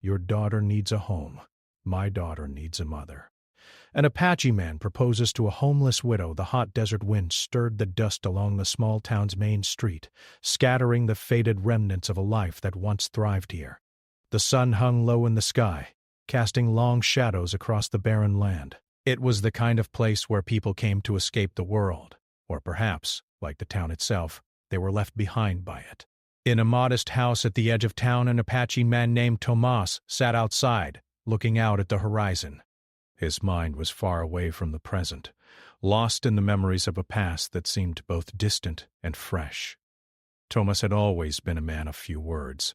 Your daughter needs a home. My daughter needs a mother. An Apache man proposes to a homeless widow. The hot desert wind stirred the dust along the small town's main street, scattering the faded remnants of a life that once thrived here. The sun hung low in the sky, casting long shadows across the barren land. It was the kind of place where people came to escape the world, or perhaps, like the town itself, they were left behind by it. In a modest house at the edge of town, an Apache man named Tomas sat outside, looking out at the horizon. His mind was far away from the present, lost in the memories of a past that seemed both distant and fresh. Tomas had always been a man of few words.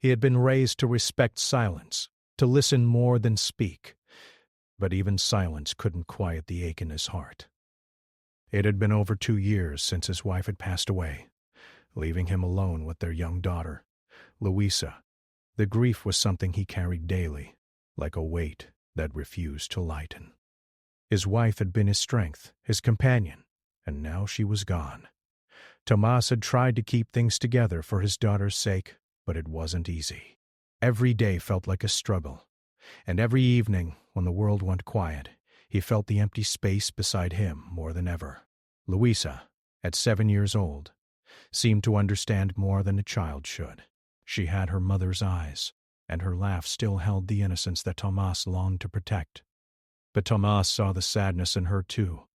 He had been raised to respect silence, to listen more than speak, but even silence couldn't quiet the ache in his heart. It had been over 2 years since his wife had passed away, leaving him alone with their young daughter, Louisa. The grief was something he carried daily, like a weight that refused to lighten. His wife had been his strength, his companion, and now she was gone. Tomas had tried to keep things together for his daughter's sake, but it wasn't easy. Every day felt like a struggle, and every evening, when the world went quiet, he felt the empty space beside him more than ever. Louisa, at 7 years old, seemed to understand more than a child should. She had her mother's eyes, and her laugh still held the innocence that Tomas longed to protect. But Tomas saw the sadness in her too,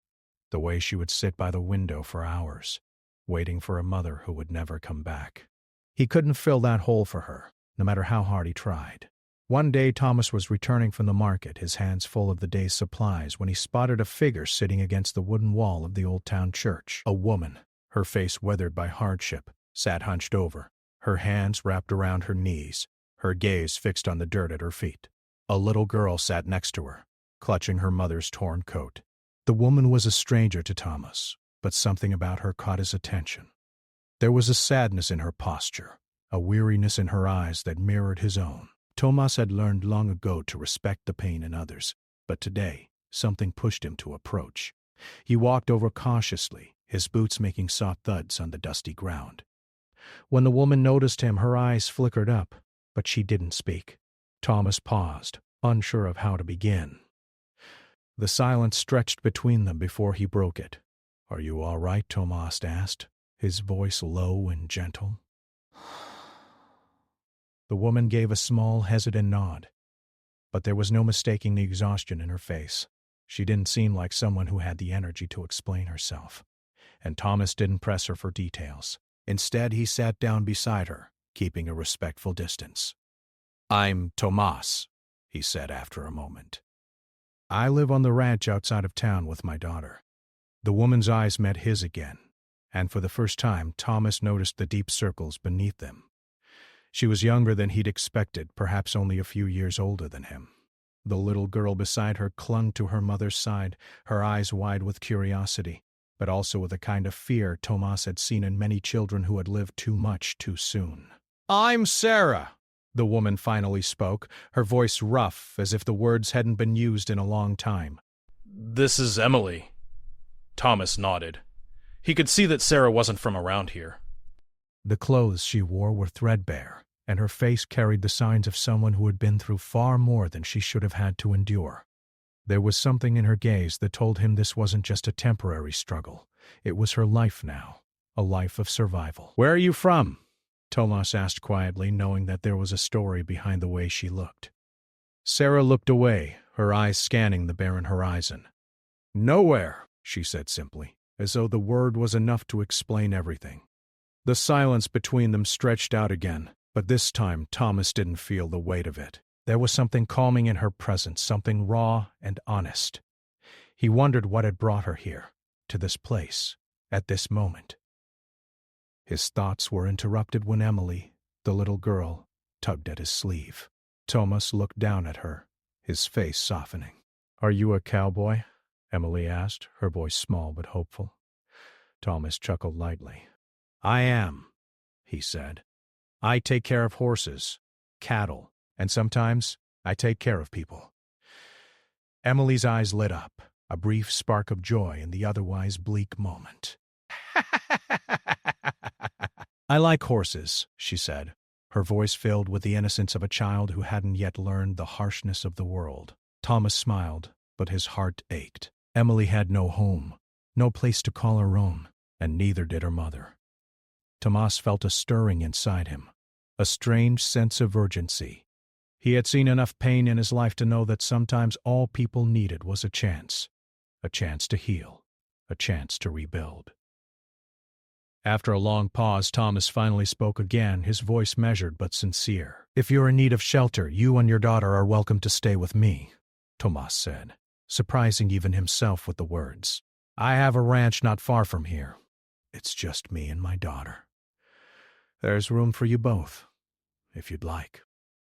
the way she would sit by the window for hours, waiting for a mother who would never come back. He couldn't fill that hole for her, no matter how hard he tried. One day Thomas was returning from the market, his hands full of the day's supplies, when he spotted a figure sitting against the wooden wall of the old town church. A woman, her face weathered by hardship, sat hunched over, her hands wrapped around her knees, her gaze fixed on the dirt at her feet. A little girl sat next to her, clutching her mother's torn coat. The woman was a stranger to Thomas, but something about her caught his attention. There was a sadness in her posture, a weariness in her eyes that mirrored his own. Tomas had learned long ago to respect the pain in others, but today something pushed him to approach. He walked over cautiously, his boots making soft thuds on the dusty ground. When the woman noticed him, her eyes flickered up, but she didn't speak. Thomas paused, unsure of how to begin. The silence stretched between them before he broke it. "Are you all right?" Tomas asked, his voice low and gentle. The woman gave a small, hesitant nod, but there was no mistaking the exhaustion in her face. She didn't seem like someone who had the energy to explain herself, and Thomas didn't press her for details. Instead, he sat down beside her, keeping a respectful distance. "I'm Tomas," he said after a moment. "I live on the ranch outside of town with my daughter." The woman's eyes met his again, and for the first time Thomas noticed the deep circles beneath them. She was younger than he'd expected, perhaps only a few years older than him. The little girl beside her clung to her mother's side, her eyes wide with curiosity, but also with a kind of fear Tomas had seen in many children who had lived too much too soon. "I'm Sarah," the woman finally spoke, her voice rough, as if the words hadn't been used in a long time. "This is Emily." Thomas nodded. He could see that Sarah wasn't from around here. The clothes she wore were threadbare, and her face carried the signs of someone who had been through far more than she should have had to endure. There was something in her gaze that told him this wasn't just a temporary struggle. It was her life now, a life of survival. "Where are you from?" Tomas asked quietly, knowing that there was a story behind the way she looked. Sarah looked away, her eyes scanning the barren horizon. "Nowhere," she said simply, as though the word was enough to explain everything. The silence between them stretched out again, but this time Thomas didn't feel the weight of it. There was something calming in her presence, something raw and honest. He wondered what had brought her here, to this place, at this moment. His thoughts were interrupted when Emily, the little girl, tugged at his sleeve. Thomas looked down at her, his face softening. "Are you a cowboy?" Emily asked, her voice small but hopeful. Thomas chuckled lightly. "I am," he said. "I take care of horses, cattle, and sometimes I take care of people." Emily's eyes lit up, a brief spark of joy in the otherwise bleak moment. "I like horses," she said. her voice filled with the innocence of a child who hadn't yet learned the harshness of the world. Thomas smiled, but his heart ached. Emily had no home, no place to call her own, and neither did her mother. Tomas felt a stirring inside him, a strange sense of urgency. He had seen enough pain in his life to know that sometimes all people needed was a chance to heal, a chance to rebuild. After a long pause, Thomas finally spoke again, his voice measured but sincere. "If you're in need of shelter, you and your daughter are welcome to stay with me," Tomas said, surprising even himself with the words. "I have a ranch not far from here. It's just me and my daughter. There's room for you both, if you'd like."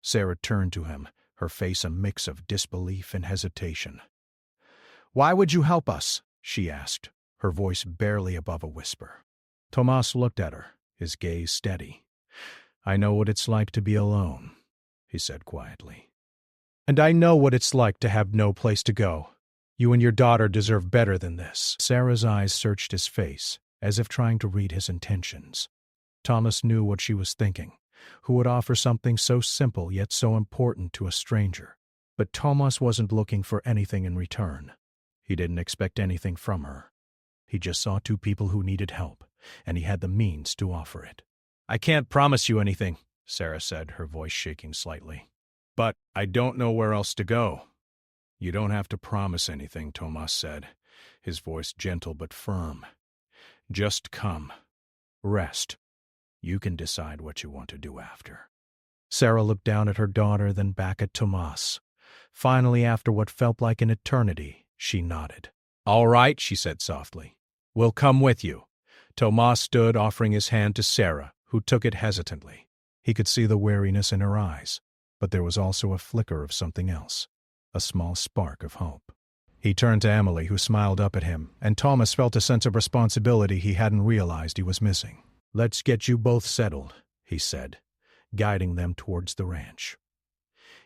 Sarah turned to him, her face a mix of disbelief and hesitation. "Why would you help us?" she asked, her voice barely above a whisper. Tomas looked at her, his gaze steady. "I know what it's like to be alone," he said quietly. "And I know what it's like to have no place to go. You and your daughter deserve better than this." Sarah's eyes searched his face, as if trying to read his intentions. Thomas knew what she was thinking. Who would offer something so simple yet so important to a stranger? But Thomas wasn't looking for anything in return. He didn't expect anything from her. He just saw two people who needed help, and he had the means to offer it. "I can't promise you anything," Sarah said, her voice shaking slightly. "But I don't know where else to go." "You don't have to promise anything," Tomas said, his voice gentle but firm. "Just come. Rest. You can decide what you want to do after." Sarah looked down at her daughter, then back at Tomas. Finally, after what felt like an eternity, she nodded. "All right," she said softly. "We'll come with you." Tomas stood, offering his hand to Sarah, who took it hesitantly. He could see the weariness in her eyes, but there was also a flicker of something else, a small spark of hope. He turned to Emily, who smiled up at him, and Thomas felt a sense of responsibility he hadn't realized he was missing. "Let's get you both settled," he said, guiding them towards the ranch.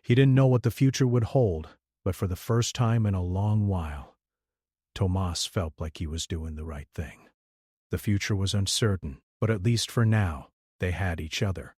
He didn't know what the future would hold, but for the first time in a long while, Tomas felt like he was doing the right thing. The future was uncertain, but at least for now, they had each other.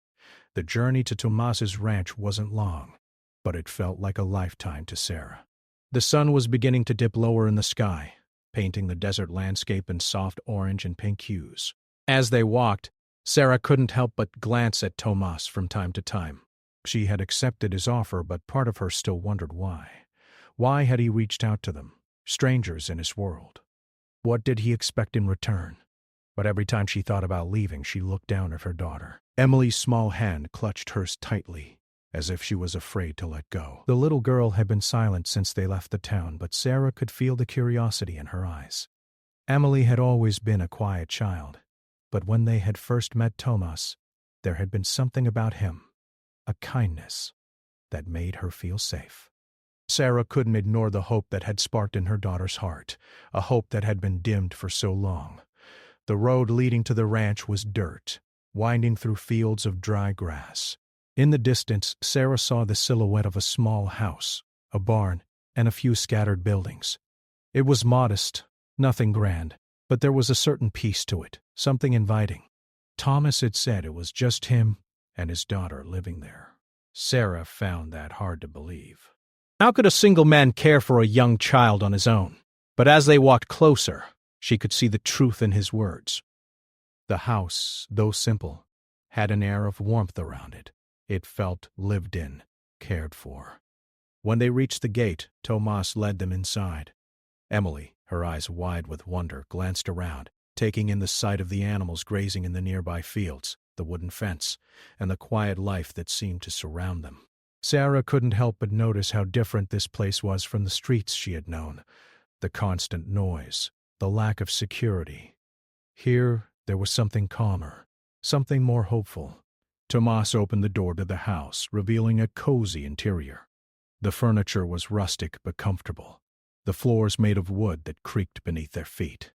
The journey to Tomas's ranch wasn't long, but it felt like a lifetime to Sarah. The sun was beginning to dip lower in the sky, painting the desert landscape in soft orange and pink hues. As they walked, Sarah couldn't help but glance at Tomas from time to time. She had accepted his offer, but part of her still wondered why. Why had he reached out to them, strangers in his world? What did he expect in return? But every time she thought about leaving, she looked down at her daughter. Emily's small hand clutched hers tightly, as if she was afraid to let go. The little girl had been silent since they left the town, but Sarah could feel the curiosity in her eyes. Emily had always been a quiet child, but when they had first met Tomas, there had been something about him, a kindness, that made her feel safe. Sarah couldn't ignore the hope that had sparked in her daughter's heart, a hope that had been dimmed for so long. The road leading to the ranch was dirt, winding through fields of dry grass. In the distance, Sarah saw the silhouette of a small house, a barn, and a few scattered buildings. It was modest, nothing grand, but there was a certain peace to it, something inviting. Thomas had said it was just him and his daughter living there. Sarah found that hard to believe. How could a single man care for a young child on his own? But as they walked closer, she could see the truth in his words. The house, though simple, had an air of warmth around it. It felt lived in, cared for. When they reached the gate, Tomas led them inside. Emily, her eyes wide with wonder, glanced around, taking in the sight of the animals grazing in the nearby fields, the wooden fence, and the quiet life that seemed to surround them. Sarah couldn't help but notice how different this place was from the streets she had known. The constant noise, the lack of security. Here, there was something calmer, something more hopeful. Tomas opened the door to the house, revealing a cozy interior. The furniture was rustic but comfortable, the floors made of wood that creaked beneath their feet.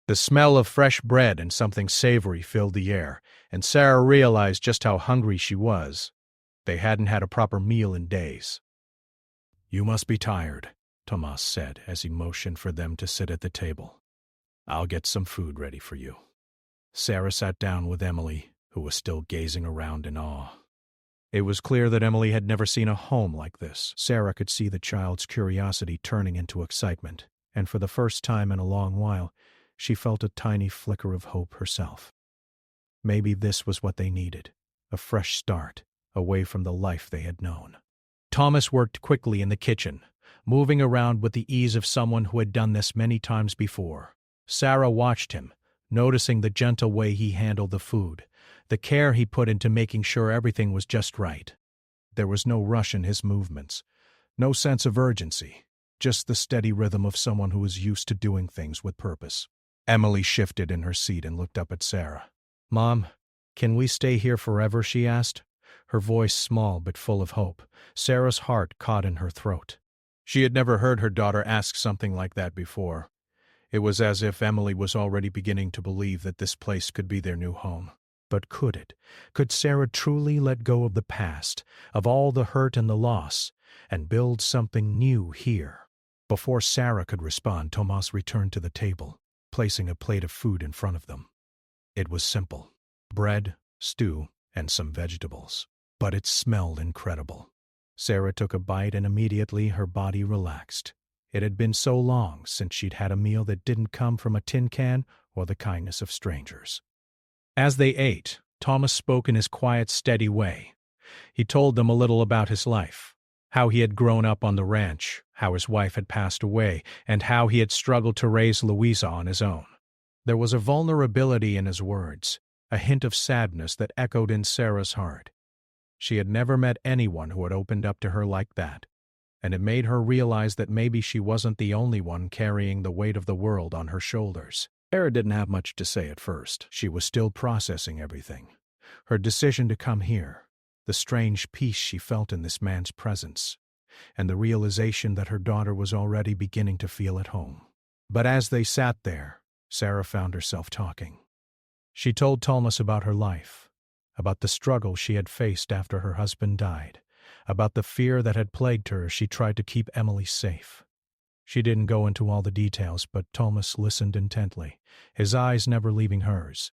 The smell of fresh bread and something savory filled the air, and Sarah realized just how hungry she was. They hadn't had a proper meal in days. "You must be tired," Tomas said as he motioned for them to sit at the table. "I'll get some food ready for you." Sarah sat down with Emily, who was still gazing around in awe. It was clear that Emily had never seen a home like this. Sarah could see the child's curiosity turning into excitement, and for the first time in a long while, she felt a tiny flicker of hope herself. Maybe this was what they needed, a fresh start, away from the life they had known. Thomas worked quickly in the kitchen, moving around with the ease of someone who had done this many times before. Sarah watched him, noticing the gentle way he handled the food, the care he put into making sure everything was just right. There was no rush in his movements, no sense of urgency, just the steady rhythm of someone who is used to doing things with purpose. Emily shifted in her seat and looked up at Sarah. "Mom, can we stay here forever?" she asked, her voice small but full of hope. Sarah's heart caught in her throat. She had never heard her daughter ask something like that before. It was as if Emily was already beginning to believe that this place could be their new home. But could it? Could Sarah truly let go of the past, of all the hurt and the loss, and build something new here? Before Sarah could respond, Tomas returned to the table, placing a plate of food in front of them. It was simple: bread, stew, and some vegetables. But it smelled incredible. Sarah took a bite and immediately her body relaxed. It had been so long since she'd had a meal that didn't come from a tin can or the kindness of strangers. As they ate, Thomas spoke in his quiet, steady way. He told them a little about his life, how he had grown up on the ranch, how his wife had passed away, and how he had struggled to raise Louisa on his own. There was a vulnerability in his words, a hint of sadness that echoed in Sarah's heart. She had never met anyone who had opened up to her like that, and it made her realize that maybe she wasn't the only one carrying the weight of the world on her shoulders. Sarah didn't have much to say at first. She was still processing everything. Her decision to come here, the strange peace she felt in this man's presence, and the realization that her daughter was already beginning to feel at home. But as they sat there, Sarah found herself talking. She told Thomas about her life, about the struggle she had faced after her husband died, about the fear that had plagued her as she tried to keep Emily safe. She didn't go into all the details, but Thomas listened intently, his eyes never leaving hers.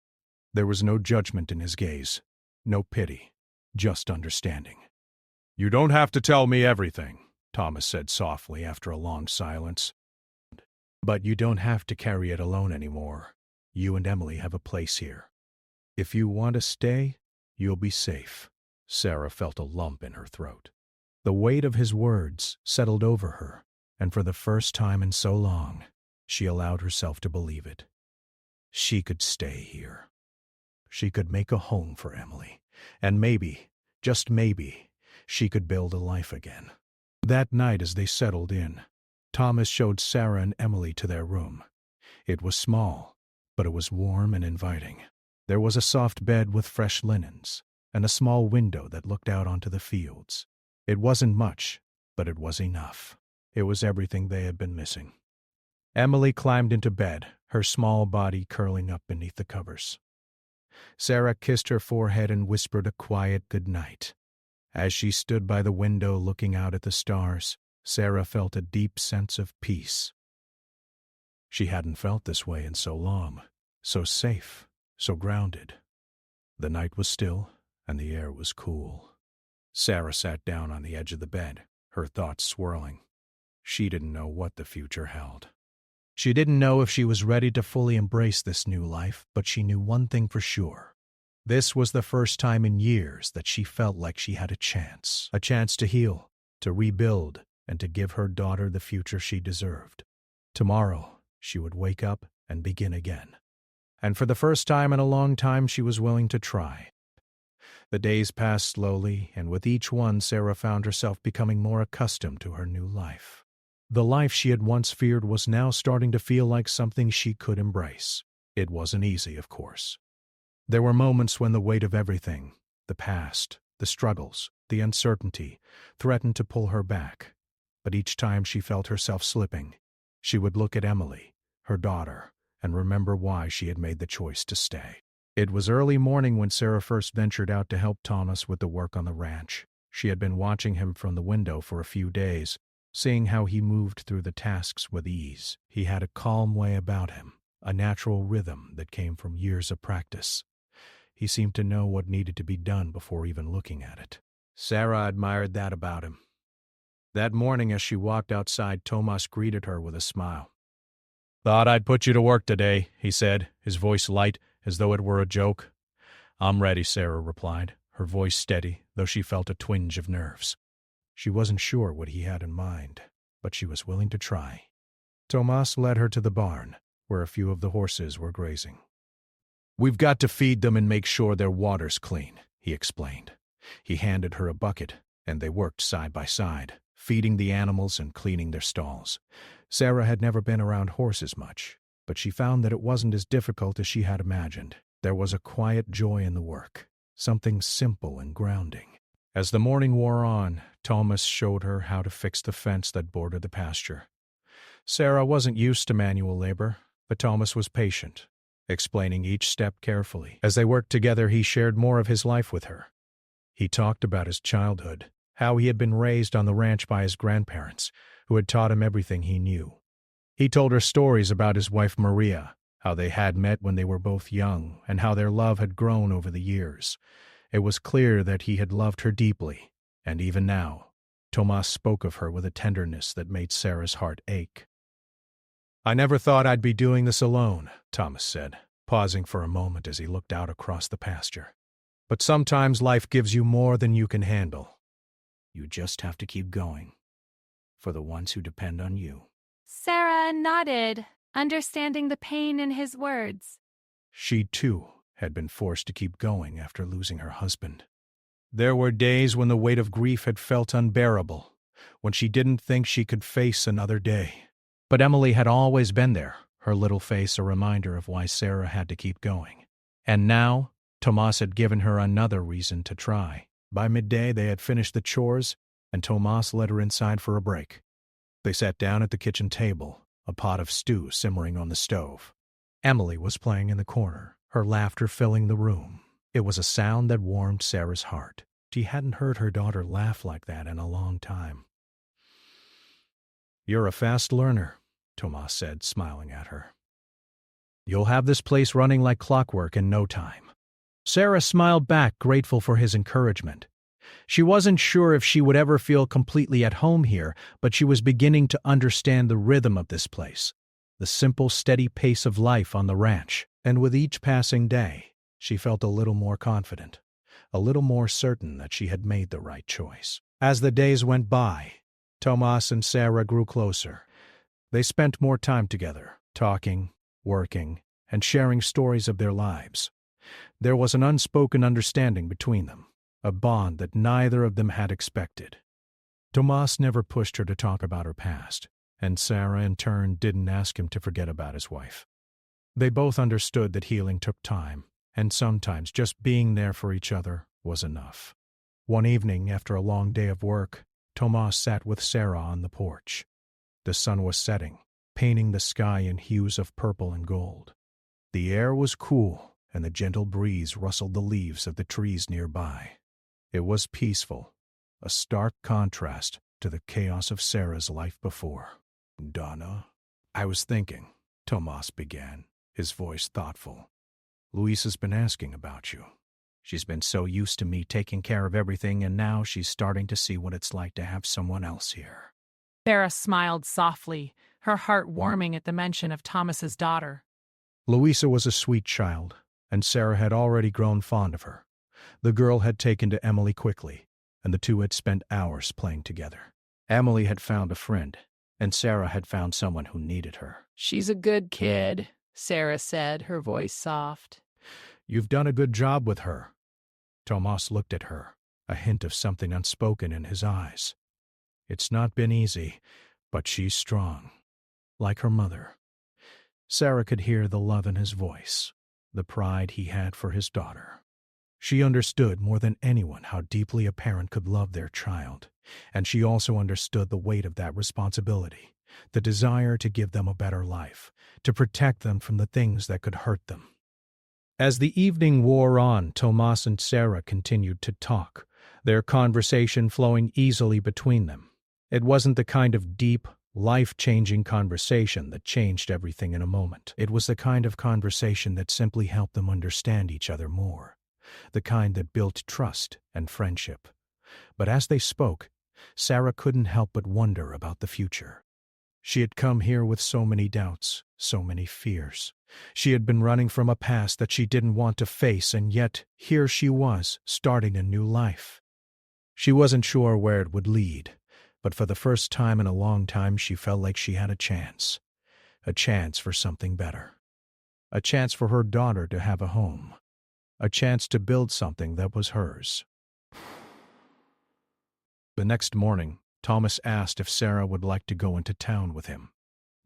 There was no judgment in his gaze, no pity, just understanding. "You don't have to tell me everything," Thomas said softly after a long silence. "But you don't have to carry it alone anymore. You and Emily have a place here. If you want to stay, you'll be safe." Sarah felt a lump in her throat. The weight of his words settled over her, and for the first time in so long, she allowed herself to believe it. She could stay here. She could make a home for Emily, and maybe, just maybe, she could build a life again. That night as they settled in, Thomas showed Sarah and Emily to their room. It was small, but it was warm and inviting. There was a soft bed with fresh linens, and a small window that looked out onto the fields. It wasn't much, but it was enough. It was everything they had been missing. Emily climbed into bed, her small body curling up beneath the covers. Sarah kissed her forehead and whispered a quiet good night. As she stood by the window looking out at the stars, Sarah felt a deep sense of peace. She hadn't felt this way in so long, so safe, so grounded. The night was still, and the air was cool. Sarah sat down on the edge of the bed, her thoughts swirling. She didn't know what the future held. She didn't know if she was ready to fully embrace this new life, but she knew one thing for sure. This was the first time in years that she felt like she had a chance to heal, to rebuild, and to give her daughter the future she deserved. Tomorrow, she would wake up and begin again. And for the first time in a long time, she was willing to try. The days passed slowly, and with each one, Sarah found herself becoming more accustomed to her new life. The life she had once feared was now starting to feel like something she could embrace. It wasn't easy, of course. There were moments when the weight of everything, the past, the struggles, the uncertainty, threatened to pull her back. But each time she felt herself slipping, she would look at Emily, her daughter, and remember why she had made the choice to stay. It was early morning when Sarah first ventured out to help Thomas with the work on the ranch. She had been watching him from the window for a few days, seeing how he moved through the tasks with ease. He had a calm way about him, a natural rhythm that came from years of practice. He seemed to know what needed to be done before even looking at it. Sarah admired that about him. That morning as she walked outside, Tomas greeted her with a smile. "Thought I'd put you to work today," he said, his voice light, as though it were a joke. "I'm ready," Sarah replied, her voice steady, though she felt a twinge of nerves. She wasn't sure what he had in mind, but she was willing to try. Tomas led her to the barn, where a few of the horses were grazing. "We've got to feed them and make sure their water's clean," he explained. He handed her a bucket, and they worked side by side, feeding the animals and cleaning their stalls. Sarah had never been around horses much, but she found that it wasn't as difficult as she had imagined. There was a quiet joy in the work, something simple and grounding. As the morning wore on, Thomas showed her how to fix the fence that bordered the pasture. Sarah wasn't used to manual labor, but Thomas was patient, explaining each step carefully. As they worked together, he shared more of his life with her. He talked about his childhood, how he had been raised on the ranch by his grandparents, who had taught him everything he knew. He told her stories about his wife Maria, how they had met when they were both young, and how their love had grown over the years. It was clear that he had loved her deeply, and even now, Tomas spoke of her with a tenderness that made Sarah's heart ache. "I never thought I'd be doing this alone," Thomas said, pausing for a moment as he looked out across the pasture. "But sometimes life gives you more than you can handle. You just have to keep going, for the ones who depend on you." Sarah nodded, understanding the pain in his words. She, too, had been forced to keep going after losing her husband. There were days when the weight of grief had felt unbearable, when she didn't think she could face another day. But Emily had always been there, her little face a reminder of why Sarah had to keep going. And now, Tomas had given her another reason to try. By midday, they had finished the chores, and Tomas led her inside for a break. They sat down at the kitchen table, a pot of stew simmering on the stove. Emily was playing in the corner, her laughter filling the room. It was a sound that warmed Sarah's heart. She hadn't heard her daughter laugh like that in a long time. "You're a fast learner," Tomas said, smiling at her. "You'll have this place running like clockwork in no time." Sarah smiled back, grateful for his encouragement. She wasn't sure if she would ever feel completely at home here, but she was beginning to understand the rhythm of this place, the simple, steady pace of life on the ranch. And with each passing day, she felt a little more confident, a little more certain that she had made the right choice. As the days went by, Tomas and Sarah grew closer. They spent more time together, talking, working, and sharing stories of their lives. There was an unspoken understanding between them, a bond that neither of them had expected. Tomas never pushed her to talk about her past, and Sarah in turn didn't ask him to forget about his wife. They both understood that healing took time, and sometimes just being there for each other was enough. One evening, after a long day of work, Tomas sat with Sarah on the porch. The sun was setting, painting the sky in hues of purple and gold. The air was cool, and the gentle breeze rustled the leaves of the trees nearby. It was peaceful, a stark contrast to the chaos of Sarah's life before. "Donna, I was thinking," Tomas began, his voice thoughtful. "Luisa's been asking about you. She's been so used to me taking care of everything, and now she's starting to see what it's like to have someone else here." Sarah smiled softly, her heart warming at the mention of Thomas's daughter. Luisa was a sweet child, and Sarah had already grown fond of her. The girl had taken to Emily quickly, and the two had spent hours playing together. Emily had found a friend, and Sarah had found someone who needed her. "She's a good kid," Sarah said, her voice soft. "You've done a good job with her." Tomas looked at her, a hint of something unspoken in his eyes. "It's not been easy, but she's strong, like her mother." Sarah could hear the love in his voice, the pride he had for his daughter. She understood more than anyone how deeply a parent could love their child, and she also understood the weight of that responsibility, the desire to give them a better life, to protect them from the things that could hurt them. As the evening wore on, Tomas and Sarah continued to talk, their conversation flowing easily between them. It wasn't the kind of deep, life-changing conversation that changed everything in a moment. It was the kind of conversation that simply helped them understand each other more, the kind that built trust and friendship. But as they spoke, Sarah couldn't help but wonder about the future. She had come here with so many doubts, so many fears. She had been running from a past that she didn't want to face, and yet here she was, starting a new life. She wasn't sure where it would lead, but for the first time in a long time she felt like she had a chance for something better. A chance for her daughter to have a home. A chance to build something that was hers. The next morning, Thomas asked if Sarah would like to go into town with him.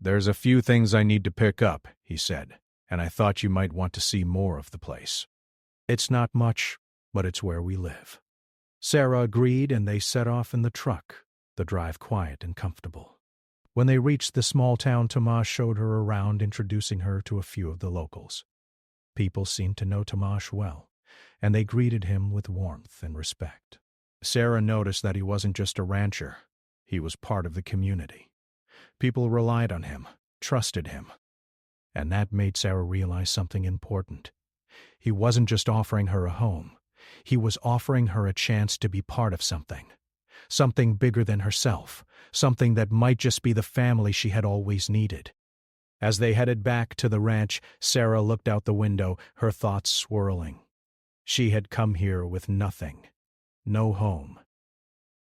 "There's a few things I need to pick up," he said, "and I thought you might want to see more of the place." "It's not much, but it's where we live." Sarah agreed, and they set off in the truck, the drive quiet and comfortable. When they reached the small town, Tomas showed her around, introducing her to a few of the locals. People seemed to know Tomas well, and they greeted him with warmth and respect. Sarah noticed that he wasn't just a rancher. He was part of the community. People relied on him, trusted him. And that made Sarah realize something important. He wasn't just offering her a home. He was offering her a chance to be part of something. Something bigger than herself. Something that might just be the family she had always needed. As they headed back to the ranch, Sarah looked out the window, her thoughts swirling. She had come here with nothing. No home.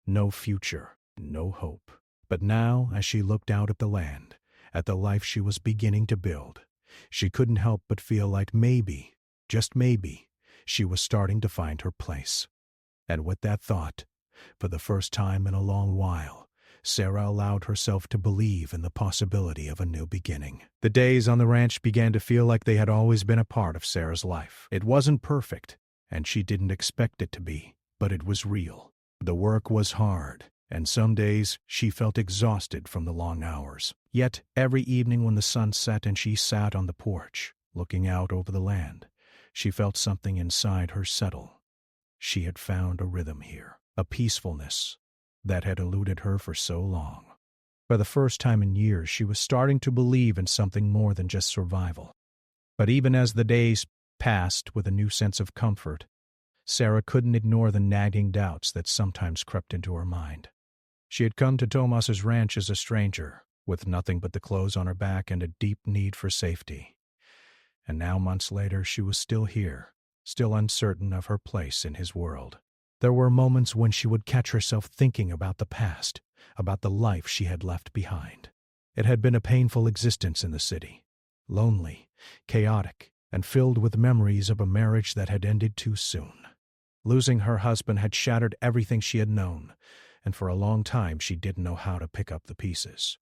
No future. No hope. But now, as she looked out at the land, at the life she was beginning to build, she couldn't help but feel like maybe, just maybe, she was starting to find her place. And with that thought, for the first time in a long while, Sarah allowed herself to believe in the possibility of a new beginning. The days on the ranch began to feel like they had always been a part of Sarah's life. It wasn't perfect, and she didn't expect it to be, but it was real. The work was hard, and some days she felt exhausted from the long hours. Yet every evening when the sun set and she sat on the porch, looking out over the land, she felt something inside her settle. She had found a rhythm here, a peacefulness that had eluded her for so long. For the first time in years, she was starting to believe in something more than just survival. But even as the days passed with a new sense of comfort, Sarah couldn't ignore the nagging doubts that sometimes crept into her mind. She had come to Tomas's ranch as a stranger, with nothing but the clothes on her back and a deep need for safety. And now, months later, she was still here, still uncertain of her place in his world. There were moments when she would catch herself thinking about the past, about the life she had left behind. It had been a painful existence in the city, lonely, chaotic, and filled with memories of a marriage that had ended too soon. Losing her husband had shattered everything she had known, and for a long time she didn't know how to pick up the pieces.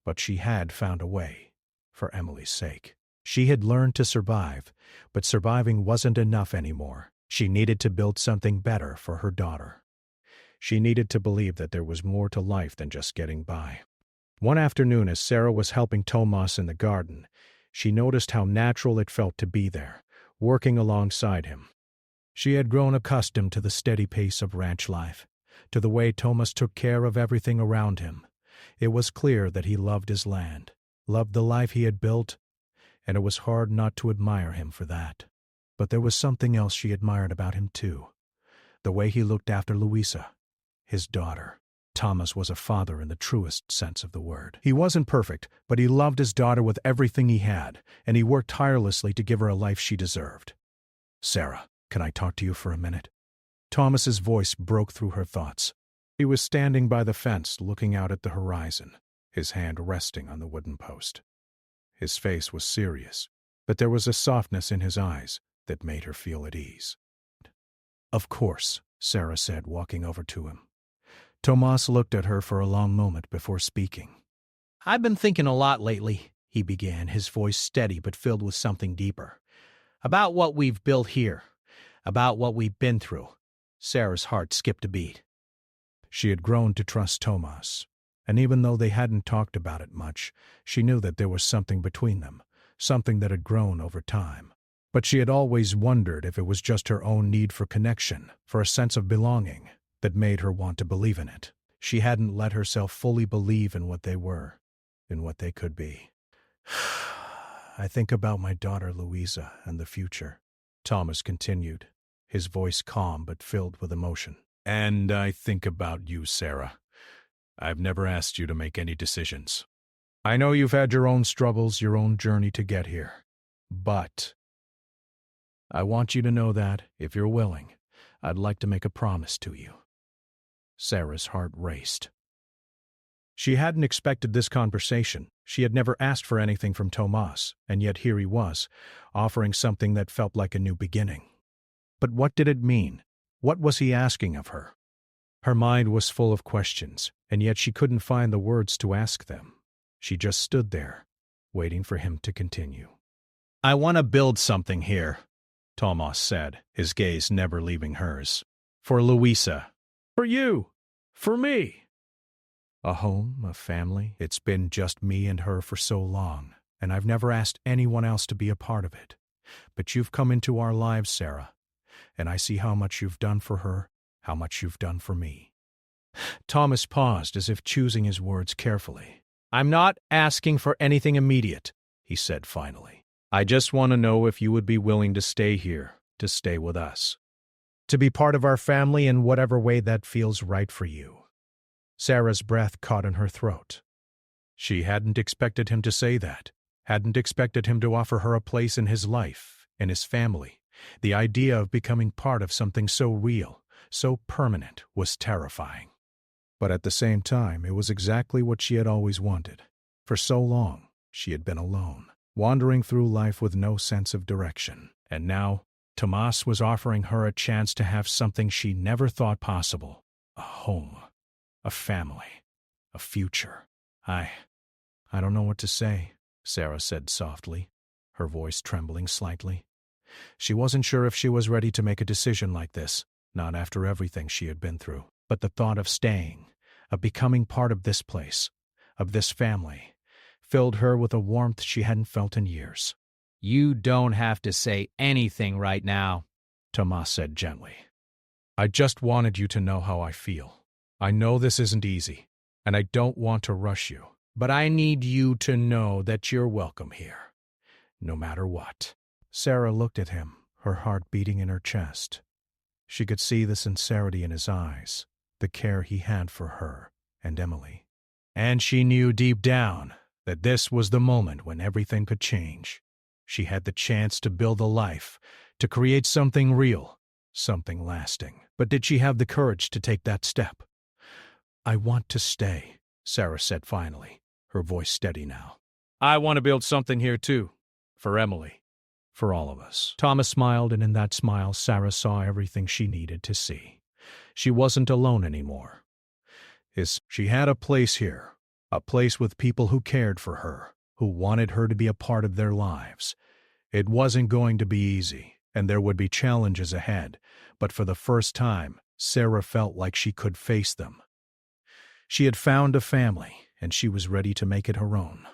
But she had found a way, for Emily's sake. She had learned to survive, but surviving wasn't enough anymore. She needed to build something better for her daughter. She needed to believe that there was more to life than just getting by. One afternoon, as Sarah was helping Tomas in the garden, she noticed how natural it felt to be there, working alongside him. She had grown accustomed to the steady pace of ranch life, to the way Tomas took care of everything around him. It was clear that he loved his land, loved the life he had built, and it was hard not to admire him for that. But there was something else she admired about him, too. The way he looked after Louisa, his daughter. Thomas was a father in the truest sense of the word. He wasn't perfect, but he loved his daughter with everything he had, and he worked tirelessly to give her a life she deserved. "Sarah, can I talk to you for a minute?" Thomas's voice broke through her thoughts. He was standing by the fence, looking out at the horizon, his hand resting on the wooden post. His face was serious, but there was a softness in his eyes that made her feel at ease. "Of course," Sarah said, walking over to him. Tomas looked at her for a long moment before speaking. "I've been thinking a lot lately," he began, his voice steady but filled with something deeper. "About what we've built here, about what we've been through." Sarah's heart skipped a beat. She had grown to trust Tomas, and even though they hadn't talked about it much, she knew that there was something between them, something that had grown over time. But she had always wondered if it was just her own need for connection, for a sense of belonging, that made her want to believe in it. She hadn't let herself fully believe in what they were, in what they could be. "I think about my daughter Louisa and the future," Thomas continued, his voice calm but filled with emotion. And I think about you, Sarah. I've never asked you to make any decisions. I know you've had your own struggles, your own journey to get here. But I want you to know that, if you're willing, I'd like to make a promise to you. Sarah's heart raced. She hadn't expected this conversation. She had never asked for anything from Tomas, and yet here he was, offering something that felt like a new beginning. But what did it mean? What was he asking of her? Her mind was full of questions, and yet she couldn't find the words to ask them. She just stood there, waiting for him to continue. I want to build something here, Tomas said, his gaze never leaving hers. For Luisa. For you. For me. A home, a family. It's been just me and her for so long, and I've never asked anyone else to be a part of it. But you've come into our lives, Sarah, and I see how much you've done for her, how much you've done for me. Thomas paused as if choosing his words carefully. I'm not asking for anything immediate, he said finally. I just want to know if you would be willing to stay here, to stay with us. To be part of our family in whatever way that feels right for you. Sarah's breath caught in her throat. She hadn't expected him to say that, hadn't expected him to offer her a place in his life, in his family. The idea of becoming part of something so real, so permanent, was terrifying. But at the same time, it was exactly what she had always wanted. For so long, she had been alone, wandering through life with no sense of direction. And now, Tomas was offering her a chance to have something she never thought possible. A home. A family. A future. I don't know what to say, Sarah said softly, her voice trembling slightly. She wasn't sure if she was ready to make a decision like this, not after everything she had been through. But the thought of staying, of becoming part of this place, of this family, filled her with a warmth she hadn't felt in years. You don't have to say anything right now, Tomas said gently. I just wanted you to know how I feel. I know this isn't easy, and I don't want to rush you, but I need you to know that you're welcome here, no matter what. Sarah looked at him, her heart beating in her chest. She could see the sincerity in his eyes, the care he had for her and Emily. And she knew deep down that this was the moment when everything could change. She had the chance to build a life, to create something real, something lasting. But did she have the courage to take that step? I want to stay, Sarah said finally, her voice steady now. I want to build something here too, for Emily, for all of us. Thomas smiled, and in that smile Sarah saw everything she needed to see. She wasn't alone anymore. She had a place here, a place with people who cared for her, who wanted her to be a part of their lives. It wasn't going to be easy, and there would be challenges ahead, but for the first time, Sarah felt like she could face them. She had found a family, and she was ready to make it her own.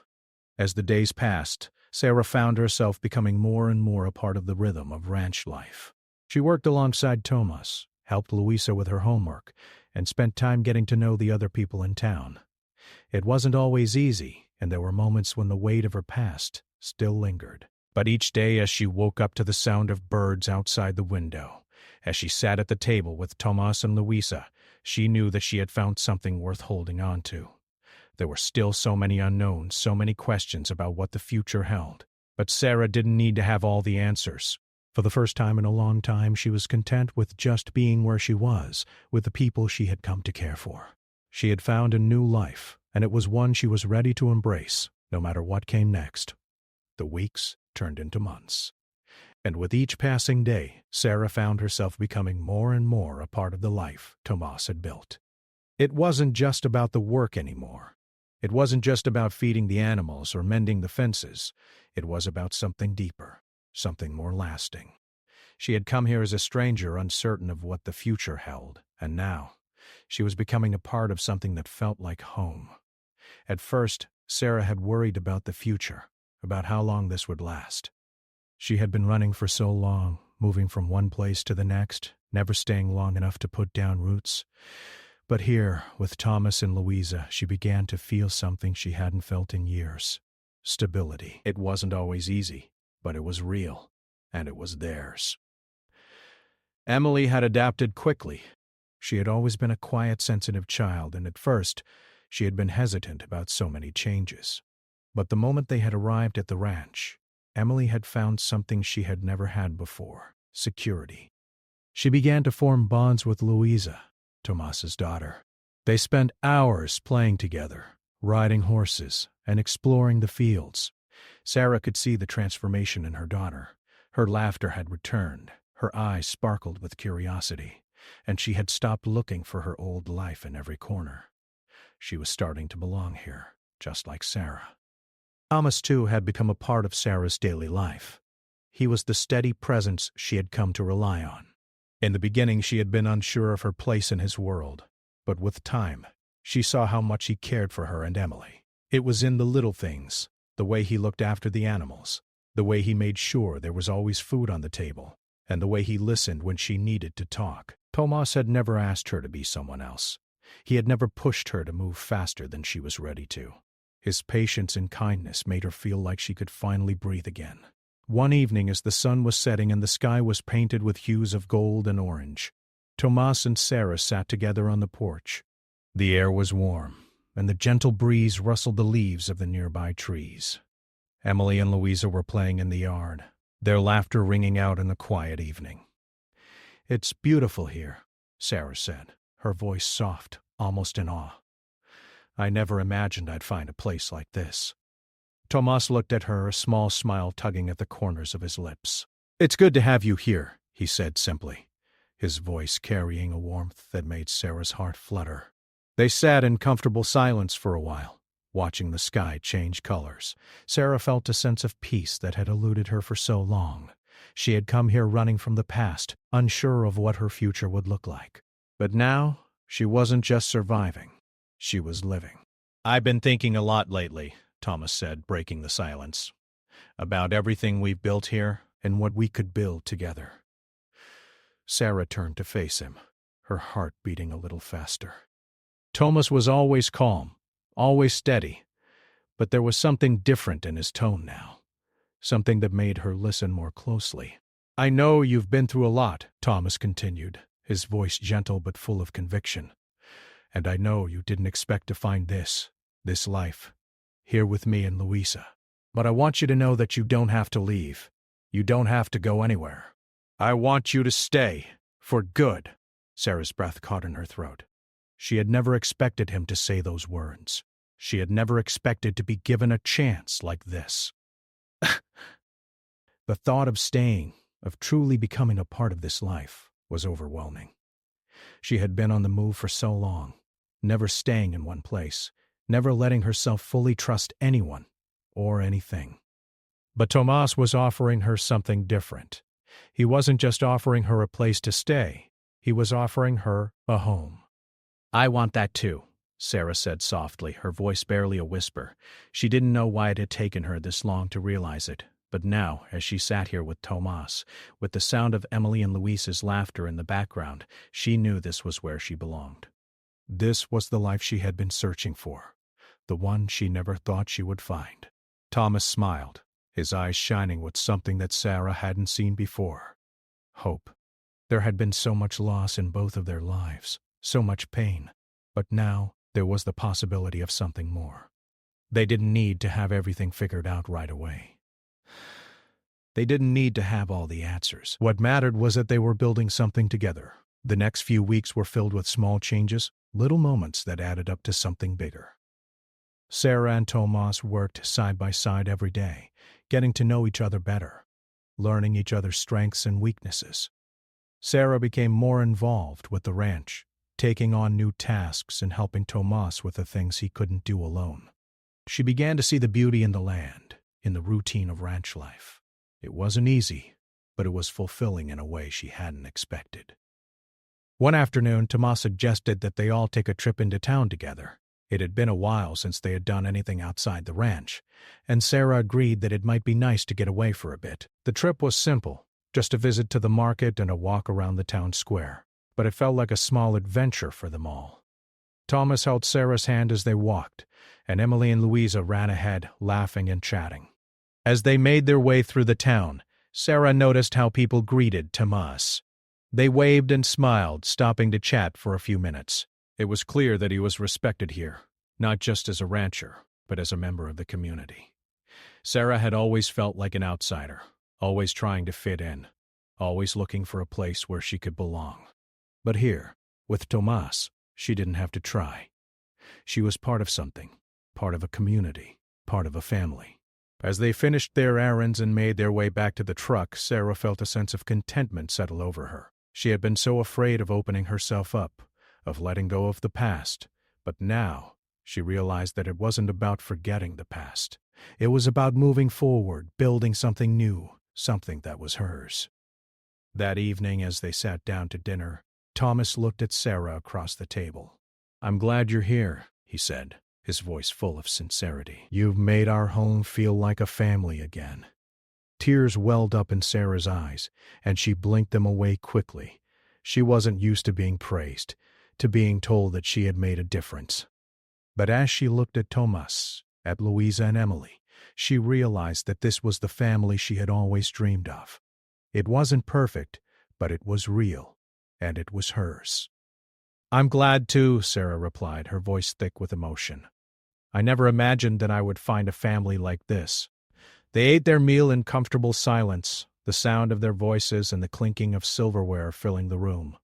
As the days passed, Sarah found herself becoming more and more a part of the rhythm of ranch life. She worked alongside Tomas, helped Luisa with her homework, and spent time getting to know the other people in town. It wasn't always easy, and there were moments when the weight of her past still lingered. But each day as she woke up to the sound of birds outside the window, as she sat at the table with Tomas and Luisa, she knew that she had found something worth holding on to. There were still so many unknowns, so many questions about what the future held. But Sarah didn't need to have all the answers. For the first time in a long time, she was content with just being where she was, with the people she had come to care for. She had found a new life, and it was one she was ready to embrace, no matter what came next. The weeks turned into months. And with each passing day, Sarah found herself becoming more and more a part of the life Tomas had built. It wasn't just about the work anymore. It wasn't just about feeding the animals or mending the fences. It was about something deeper, something more lasting. She had come here as a stranger, uncertain of what the future held, and now she was becoming a part of something that felt like home. At first, Sarah had worried about the future, about how long this would last. She had been running for so long, moving from one place to the next, never staying long enough to put down roots. But here, with Thomas and Luisa, she began to feel something she hadn't felt in years. Stability. It wasn't always easy, but it was real, and it was theirs. Emily had adapted quickly. She had always been a quiet, sensitive child, and at first, she had been hesitant about so many changes. But the moment they had arrived at the ranch, Emily had found something she had never had before: security. She began to form bonds with Louisa, Tomas's daughter. They spent hours playing together, riding horses, and exploring the fields. Sarah could see the transformation in her daughter. Her laughter had returned, her eyes sparkled with curiosity, and she had stopped looking for her old life in every corner. She was starting to belong here, just like Sarah. Thomas, too, had become a part of Sarah's daily life. He was the steady presence she had come to rely on. In the beginning, she had been unsure of her place in his world, but with time, she saw how much he cared for her and Emily. It was in the little things, the way he looked after the animals, the way he made sure there was always food on the table, and the way he listened when she needed to talk. Tomas had never asked her to be someone else. He had never pushed her to move faster than she was ready to. His patience and kindness made her feel like she could finally breathe again. One evening, as the sun was setting and the sky was painted with hues of gold and orange, Tomas and Sarah sat together on the porch. The air was warm, and the gentle breeze rustled the leaves of the nearby trees. Emily and Louisa were playing in the yard, their laughter ringing out in the quiet evening. "It's beautiful here," Sarah said, her voice soft, almost in awe. "I never imagined I'd find a place like this." Tomas looked at her, a small smile tugging at the corners of his lips. "It's good to have you here," he said simply, his voice carrying a warmth that made Sarah's heart flutter. They sat in comfortable silence for a while, watching the sky change colors. Sarah felt a sense of peace that had eluded her for so long. She had come here running from the past, unsure of what her future would look like. But now, she wasn't just surviving. She was living. "I've been thinking a lot lately," Thomas said, breaking the silence, "about everything we've built here and what we could build together." Sarah turned to face him, her heart beating a little faster. Thomas was always calm, always steady, but there was something different in his tone now, something that made her listen more closely. "I know you've been through a lot," Thomas continued, his voice gentle but full of conviction. "And I know you didn't expect to find this life, here with me and Louisa. But I want you to know that you don't have to leave. You don't have to go anywhere. I want you to stay, for good." Sarah's breath caught in her throat. She had never expected him to say those words. She had never expected to be given a chance like this. The thought of staying, of truly becoming a part of this life, was overwhelming. She had been on the move for so long, never staying in one place, never letting herself fully trust anyone or anything. But Tomas was offering her something different. He wasn't just offering her a place to stay, he was offering her a home. "I want that too," Sarah said softly, her voice barely a whisper. She didn't know why it had taken her this long to realize it, but now, as she sat here with Tomas, with the sound of Emily and Louisa's laughter in the background, she knew this was where she belonged. This was the life she had been searching for, the one she never thought she would find. Thomas smiled, his eyes shining with something that Sarah hadn't seen before: hope. There had been so much loss in both of their lives, so much pain, but now there was the possibility of something more. They didn't need to have everything figured out right away. They didn't need to have all the answers. What mattered was that they were building something together. The next few weeks were filled with small changes, little moments that added up to something bigger. Sarah and Tomas worked side by side every day, getting to know each other better, learning each other's strengths and weaknesses. Sarah became more involved with the ranch, taking on new tasks and helping Tomas with the things he couldn't do alone. She began to see the beauty in the land, in the routine of ranch life. It wasn't easy, but it was fulfilling in a way she hadn't expected. One afternoon, Tomas suggested that they all take a trip into town together. It had been a while since they had done anything outside the ranch, and Sarah agreed that it might be nice to get away for a bit. The trip was simple, just a visit to the market and a walk around the town square, but it felt like a small adventure for them all. Thomas held Sarah's hand as they walked, and Emily and Louisa ran ahead, laughing and chatting. As they made their way through the town, Sarah noticed how people greeted Tomas. They waved and smiled, stopping to chat for a few minutes. It was clear that he was respected here, not just as a rancher, but as a member of the community. Sarah had always felt like an outsider, always trying to fit in, always looking for a place where she could belong. But here, with Tomas, she didn't have to try. She was part of something, part of a community, part of a family. As they finished their errands and made their way back to the truck, Sarah felt a sense of contentment settle over her. She had been so afraid of opening herself up, of letting go of the past, but now she realized that it wasn't about forgetting the past. It was about moving forward, building something new, something that was hers. That evening, as they sat down to dinner, Thomas looked at Sarah across the table. "I'm glad you're here," he said, his voice full of sincerity. "You've made our home feel like a family again." Tears welled up in Sarah's eyes, and she blinked them away quickly. She wasn't used to being praised, to being told that she had made a difference. But as she looked at Tomas, at Louisa and Emily, she realized that this was the family she had always dreamed of. It wasn't perfect, but it was real, and it was hers. "I'm glad too," Sarah replied, her voice thick with emotion. "I never imagined that I would find a family like this." They ate their meal in comfortable silence, the sound of their voices and the clinking of silverware filling the room.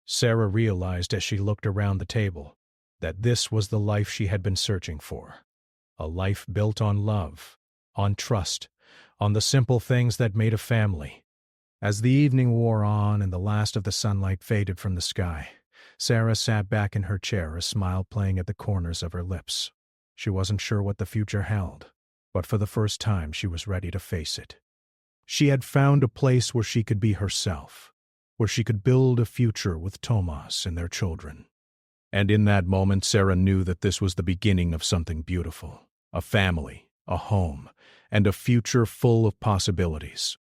Sarah realized as she looked around the table that this was the life she had been searching for. A life built on love, on trust, on the simple things that made a family. As the evening wore on and the last of the sunlight faded from the sky, Sarah sat back in her chair, a smile playing at the corners of her lips. She wasn't sure what the future held, but for the first time she was ready to face it. She had found a place where she could be herself, where she could build a future with Tomas and their children. And in that moment, Sarah knew that this was the beginning of something beautiful, a family, a home, and a future full of possibilities.